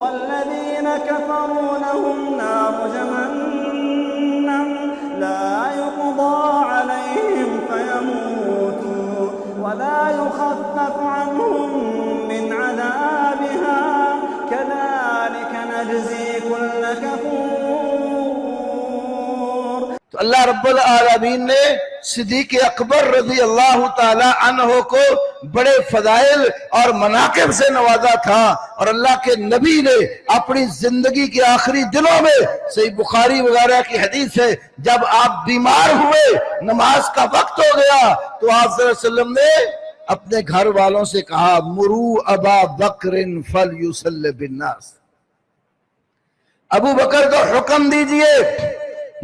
والذين كفروا لهم نار جهنم لا يقضى عليهم فيموتوا ولا يخفف عنهم من عذابها كذلك نجزي كل كفور۔ تو اللہ رب العالمین نے صدیق اکبر رضی اللہ تعالی عنہ کو بڑے فضائل اور مناقب سے نوازا تھا، اور اللہ کے نبی نے اپنی زندگی کے آخری دنوں میں، صحیح بخاری وغیرہ کی حدیث ہے، جب آپ بیمار ہوئے، نماز کا وقت ہو گیا، تو آپ صلی اللہ علیہ وسلم نے اپنے گھر والوں سے کہا مرو ابا بکر فلیصلی بالناس، ابو بکر کو حکم دیجئے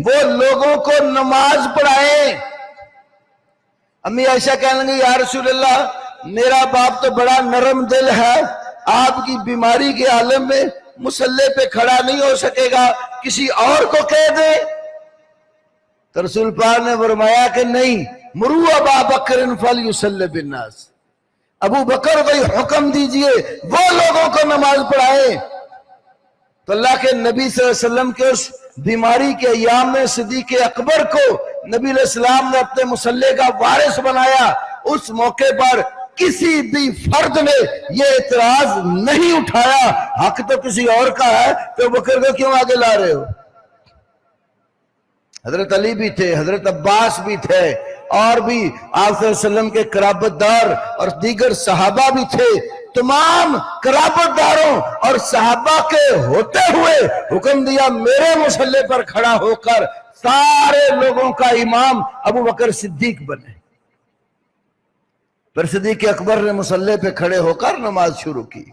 وہ لوگوں کو نماز پڑھائیں۔ امی عائشہ کہنے لگی یا رسول اللہ میرا باپ تو بڑا نرم دل ہے، آپ کی بیماری کے عالم میں مصلی پہ کھڑا نہیں ہو سکے گا، کسی اور کو کہہ دیں۔ تو رسول پاک نے فرمایا کہ نہیں، مرو ابا بکر فلیصلی بالناس، ابو بکر کو حکم دیجئے وہ لوگوں کو نماز پڑھائیں۔ تو اللہ کے نبی صلی اللہ علیہ وسلم کے اس بیماری کے ایام میں صدیق اکبر کو نبی علیہ السلام نے اپنے مصلی کا وارث بنایا۔ اس موقع پر کسی بھی فرد نے یہ اعتراض نہیں اٹھایا حق تو کسی اور کا ہے تو بکر کو کیوں آگے لا رہے ہو۔ حضرت علی بھی تھے، حضرت عباس بھی تھے، اور بھی آپ صلی اللہ علیہ وسلم کے قرابت دار اور دیگر صحابہ بھی تھے۔ تمام قرابت داروں اور صحابہ کے ہوتے ہوئے حکم دیا میرے مصلی پر کھڑا ہو کر سارے لوگوں کا امام ابو بکر صدیق بنے۔ پھر صدیق اکبر نے مصلی پہ کھڑے ہو کر نماز شروع کی۔